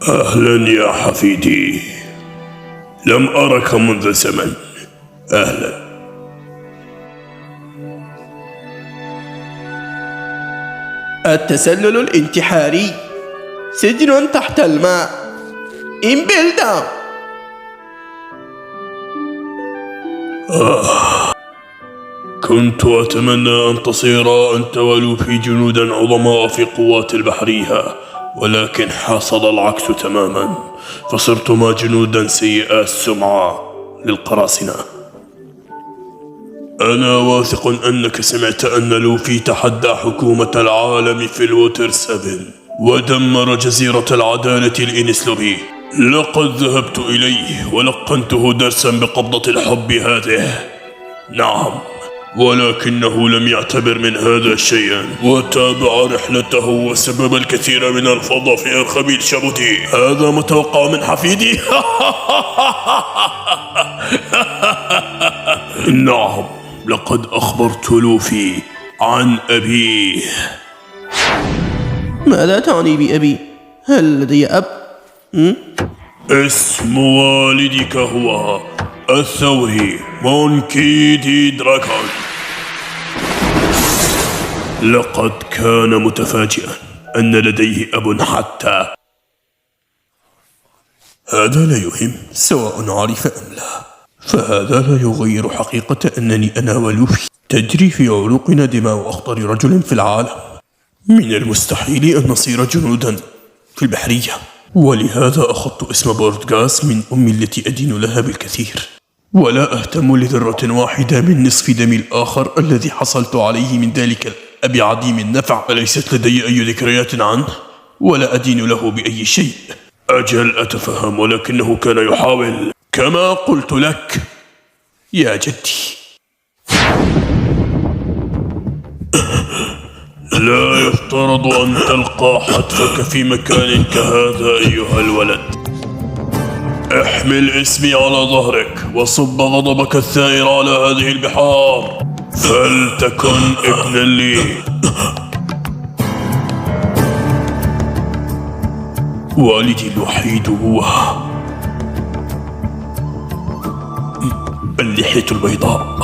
أهلا يا حفيدي، لم أرك منذ زمن. أهلا. التسلل الانتحاري، سجن تحت الماء، إمبلدام. كنت أتمنى أن تصير أنت ولوفي جنودا عظماء في قوات البحرية، ولكن حصل العكس تماما، فصرتما جنودا سيئا السمعة للقراصنة. أنا واثق أنك سمعت أن لوفي تحدى حكومة العالم في الوتر 7 ودمر جزيرة العدالة الإنسلوبي. لقد ذهبت إليه ولقنته درسا بقبضة الحب هذه. نعم، ولكنه لم يعتبر من هذا شيئا، وتابع رحلته وسبب الكثير من الفوضى في أرخبيل شابوتي. هذا متوقع من حفيدي. نعم، لقد أخبرت لوفي عن أبيه. ماذا تعني بأبي؟ هل لدي أب؟ اسم والدك هو الثوري مونكي دي دراكون. لقد كان متفاجئا أن لديه أب حتى. هذا لا يهم، سواء عرف أم لا، فهذا لا يغير حقيقة أنني أنا ولوفي تجري في عروقنا دماء أخطر رجل في العالم. من المستحيل أن نصير جنودا في البحرية، ولهذا أخذت اسم بورتغاس من أمي التي أدين لها بالكثير، ولا أهتم لذرة واحدة من نصف دمي الآخر الذي حصلت عليه من ذلك الأب عديم النفع. أليست لدي أي ذكريات عنه، ولا أدين له بأي شيء. أجل أتفهم، ولكنه كان يحاول، كما قلت لك يا جدي. لا يفترض أن تلقى حتفك في مكان كهذا أيها الولد. احمل اسمي على ظهرك وصب غضبك الثائر على هذه البحار، فلتكن ابنا لي. والدي الوحيد هو اللحية البيضاء.